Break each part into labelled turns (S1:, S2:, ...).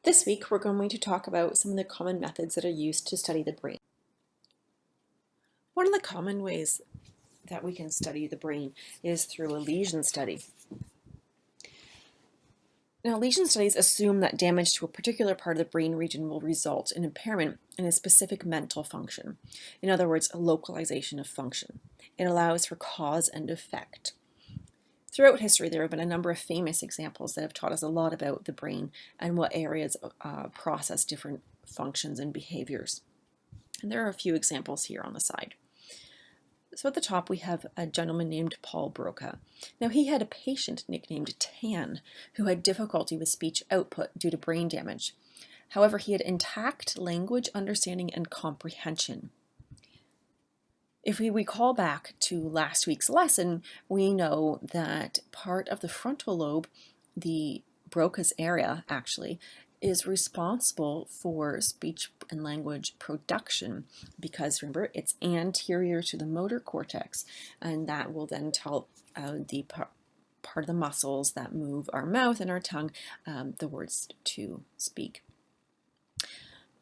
S1: This week, we're going to talk about some of the common methods that are used to study the brain. One of the common ways that we can study the brain is through a lesion study. Now, lesion studies assume that damage to a particular part of the brain region will result in impairment in a specific mental function. In other words, a localization of function. It allows for cause and effect. Throughout history, there have been a number of famous examples that have taught us a lot about the brain and what areas process different functions and behaviors. And there are a few examples here on the side. So at the top, we have a gentleman named Paul Broca. Now, he had a patient nicknamed Tan who had difficulty with speech output due to brain damage. However, he had intact language understanding and comprehension. If we recall back to last week's lesson, we know that part of the frontal lobe, the Broca's area actually, is responsible for speech and language production because remember, it's anterior to the motor cortex, and that will then tell the part of the muscles that move our mouth and our tongue the words to speak.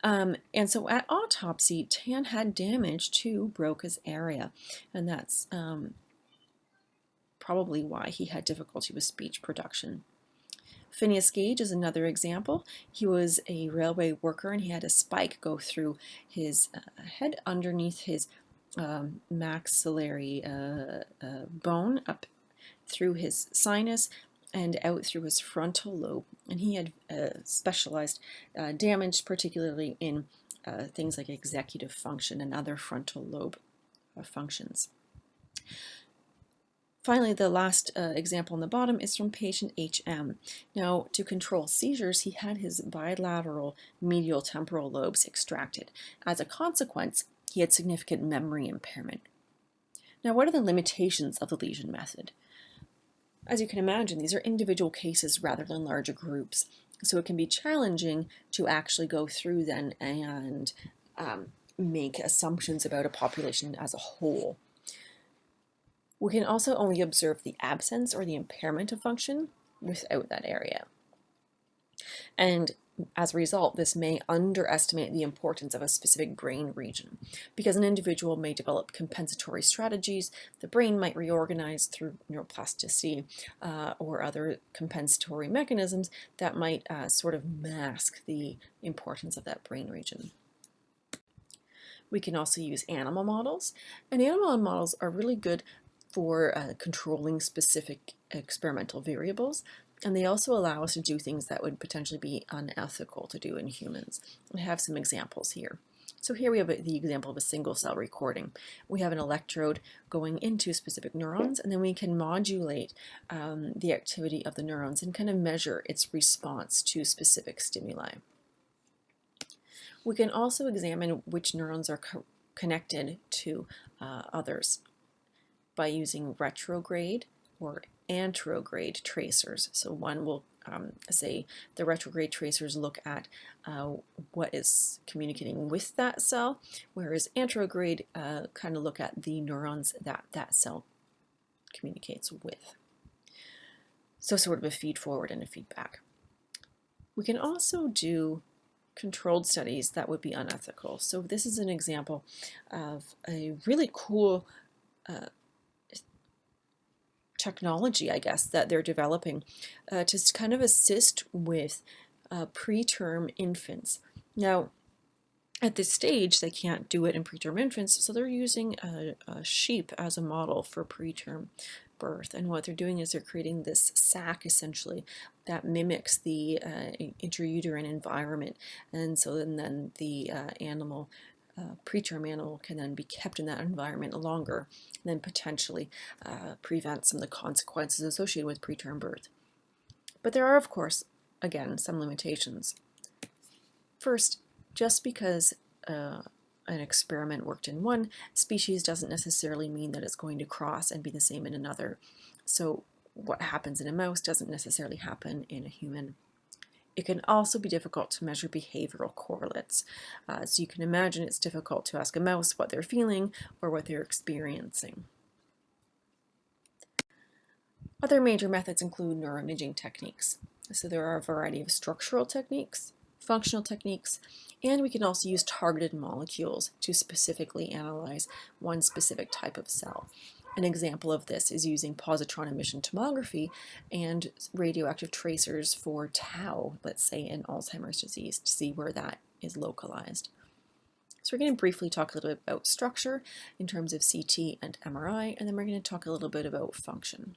S1: And so at autopsy, Tan had damage to Broca's area, and that's probably why he had difficulty with speech production. Phineas Gage is another example. He was a railway worker and he had a spike go through his head underneath his maxillary bone up through his sinus and out through his frontal lobe. And he had specialized damage, particularly in things like executive function and other frontal lobe functions. Finally, the last example on the bottom is from patient HM. Now, to control seizures, he had his bilateral medial temporal lobes extracted. As a consequence, he had significant memory impairment. Now, what are the limitations of the lesion method? As you can imagine, these are individual cases rather than larger groups. So it can be challenging to actually go through then and make assumptions about a population as a whole. We can also only observe the absence or the impairment of function without that area. And as a result, this may underestimate the importance of a specific brain region because an individual may develop compensatory strategies. The brain might reorganize through neuroplasticity or other compensatory mechanisms that might sort of mask the importance of that brain region. We can also use animal models, and animal models are really good for controlling specific experimental variables, and they also allow us to do things that would potentially be unethical to do in humans. I have some examples here. So here we have the example of a single cell recording. We have an electrode going into specific neurons, and then we can modulate the activity of the neurons and kind of measure its response to specific stimuli. We can also examine which neurons are connected to others by using retrograde or anterograde tracers. So one will say the retrograde tracers look at what is communicating with that cell, whereas anterograde kind of look at the neurons that that cell communicates with. So sort of a feed forward and a feedback. We can also do controlled studies that would be unethical. So this is an example of a really cool technology, I guess, that they're developing to kind of assist with preterm infants. Now, at this stage, they can't do it in preterm infants, so they're using a sheep as a model for preterm birth. And what they're doing is they're creating this sac, essentially, that mimics the intrauterine environment. And so then the animal, preterm animal, can then be kept in that environment longer, and then potentially prevent some of the consequences associated with preterm birth. But there are, of course, again, some limitations. First, just because an experiment worked in one species doesn't necessarily mean that it's going to cross and be the same in another. So what happens in a mouse doesn't necessarily happen in a human. It can also be difficult to measure behavioral correlates. So you can imagine it's difficult to ask a mouse what they're feeling or what they're experiencing. Other major methods include neuroimaging techniques. So there are a variety of structural techniques, functional techniques, and we can also use targeted molecules to specifically analyze one specific type of cell. An example of this is using positron emission tomography and radioactive tracers for tau, let's say in Alzheimer's disease, to see where that is localized. So we're going to briefly talk a little bit about structure in terms of CT and MRI, and then we're going to talk a little bit about function.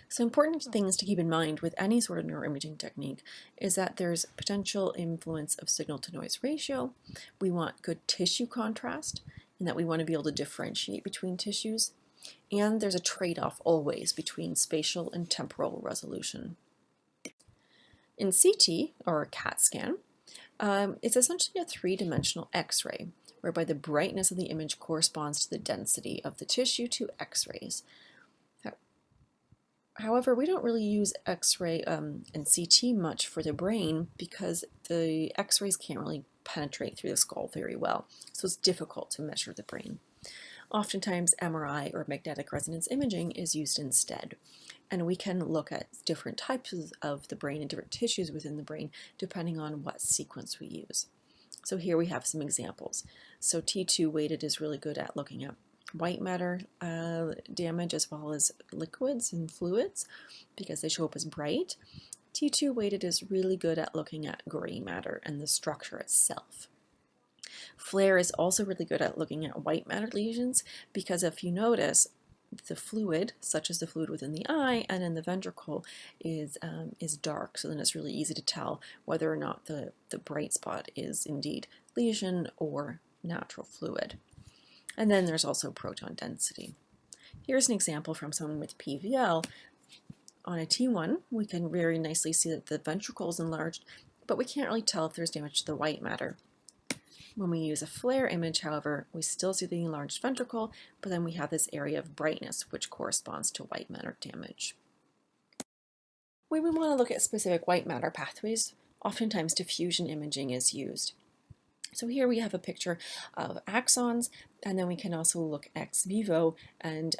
S1: So important things to keep in mind with any sort of neuroimaging technique is that there's potential influence of signal-to-noise ratio. We want good tissue contrast, and that we want to be able to differentiate between tissues. And there's a trade-off always between spatial and temporal resolution. In CT, or a CAT scan, it's essentially a three-dimensional X-ray, whereby the brightness of the image corresponds to the density of the tissue to X-rays. However, we don't really use X-ray and CT much for the brain because the X-rays can't really penetrate through the skull very well, so it's difficult to measure the brain. Oftentimes, MRI or magnetic resonance imaging is used instead, and we can look at different types of the brain and different tissues within the brain depending on what sequence we use. So here we have some examples. So T2 weighted is really good at looking at white matter damage as well as liquids and fluids because they show up as bright. T2 weighted is really good at looking at gray matter and the structure itself. FLAIR is also really good at looking at white matter lesions because if you notice, the fluid, such as the fluid within the eye and in the ventricle, is dark, so then it's really easy to tell whether or not the bright spot is indeed lesion or natural fluid. And then there's also proton density. Here's an example from someone with PVL. On a T1, we can very nicely see that the ventricle is enlarged, but we can't really tell if there's damage to the white matter. When we use a FLAIR image, however, we still see the enlarged ventricle, but then we have this area of brightness, which corresponds to white matter damage. When we want to look at specific white matter pathways, oftentimes diffusion imaging is used. So here we have a picture of axons, and then we can also look ex vivo and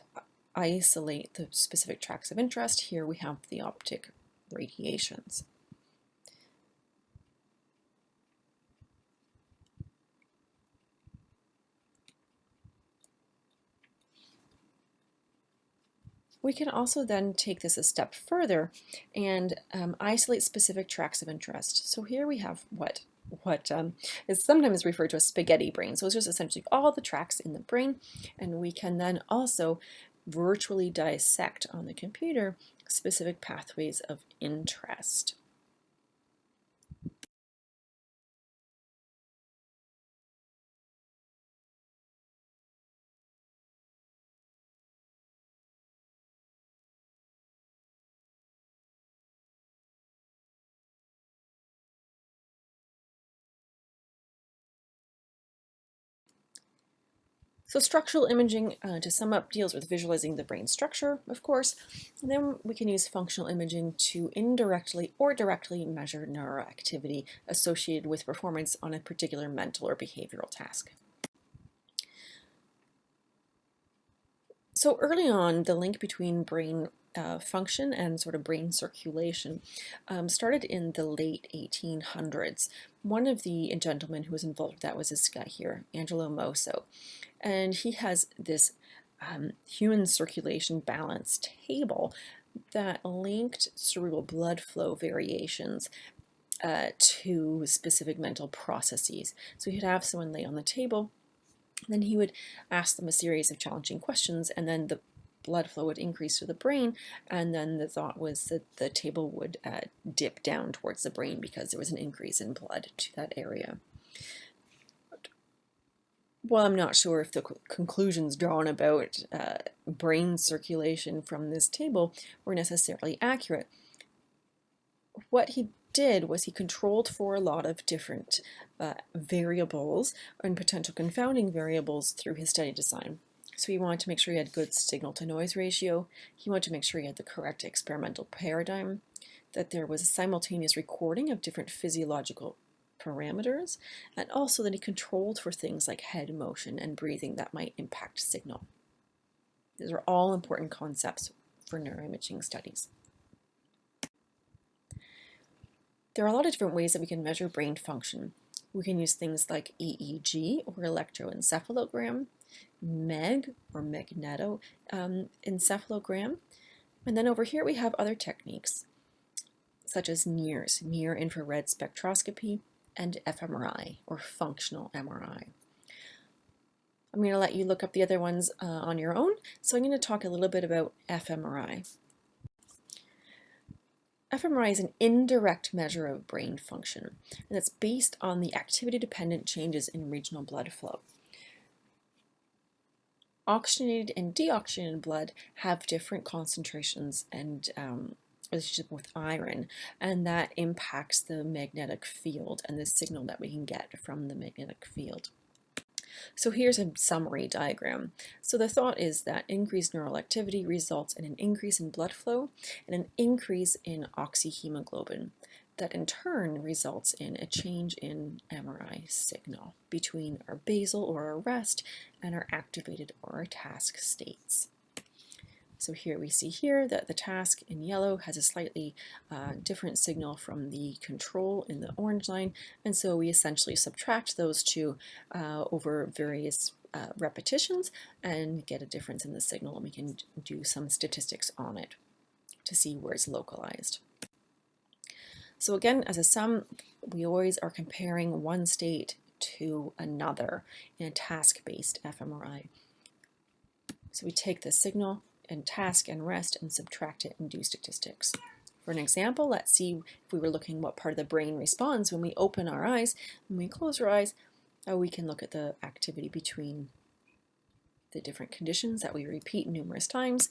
S1: isolate the specific tracts of interest. Here we have the optic radiations. We can also then take this a step further and isolate specific tracts of interest. So here we have what is sometimes referred to as spaghetti brain. So it's just essentially all the tracts in the brain, and we can then also virtually dissect on the computer specific pathways of interest. So structural imaging, to sum up, deals with visualizing the brain structure, of course, and then we can use functional imaging to indirectly or directly measure neuroactivity associated with performance on a particular mental or behavioral task. So early on, the link between brain function and sort of brain circulation started in the late 1800s. One of the gentlemen who was involved with that was this guy here, Angelo Mosso. And he has this human circulation balance table that linked cerebral blood flow variations to specific mental processes. So he'd have someone lay on the table, then he would ask them a series of challenging questions, and then the blood flow would increase to the brain, and then the thought was that the table would dip down towards the brain because there was an increase in blood to that area. Well, I'm not sure if the conclusions drawn about brain circulation from this table were necessarily accurate. What he did was he controlled for a lot of different variables and potential confounding variables through his study design. So he wanted to make sure he had good signal-to-noise ratio. He wanted to make sure he had the correct experimental paradigm, that there was a simultaneous recording of different physiological parameters, and also that he controlled for things like head motion and breathing that might impact signal. These are all important concepts for neuroimaging studies. There are a lot of different ways that we can measure brain function. We can use things like EEG or electroencephalogram, MEG or magnetoencephalogram, and then over here we have other techniques such as NIRS, near infrared spectroscopy, and fMRI or functional MRI. I'm going to let you look up the other ones on your own, so I'm going to talk a little bit about fMRI. fMRI is an indirect measure of brain function, and it's based on the activity-dependent changes in regional blood flow. Oxygenated and deoxygenated blood have different concentrations and relationship with iron, and that impacts the magnetic field and the signal that we can get from the magnetic field. So here's a summary diagram. So the thought is that increased neural activity results in an increase in blood flow and an increase in oxyhemoglobin. That in turn results in a change in MRI signal between our basal or our rest and our activated or our task states. So here we see here that the task in yellow has a slightly different signal from the control in the orange line, and so we essentially subtract those two over various repetitions and get a difference in the signal, and we can do some statistics on it to see where it's localized. So again, as a sum, we always are comparing one state to another in a task-based fMRI. So we take the signal and task and rest and subtract it and do statistics. For an example, let's see if we were looking what part of the brain responds when we open our eyes. When we close our eyes, we can look at the activity between the different conditions that we repeat numerous times.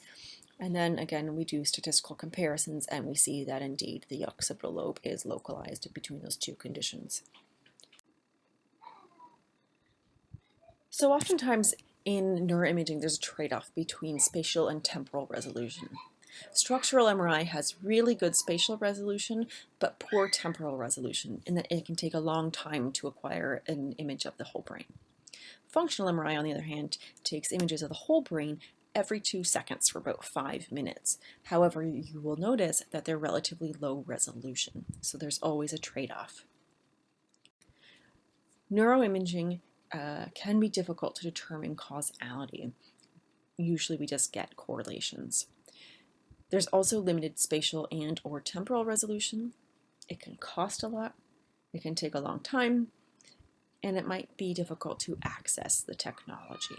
S1: And then again, we do statistical comparisons and we see that indeed the occipital lobe is localized between those two conditions. So oftentimes in neuroimaging, there's a trade-off between spatial and temporal resolution. Structural MRI has really good spatial resolution, but poor temporal resolution in that it can take a long time to acquire an image of the whole brain. Functional MRI, on the other hand, takes images of the whole brain every 2 seconds for about 5 minutes. However, you will notice that they're relatively low resolution, so there's always a trade-off. Neuroimaging can be difficult to determine causality. Usually we just get correlations. There's also limited spatial and or temporal resolution. It can cost a lot, it can take a long time, and it might be difficult to access the technology.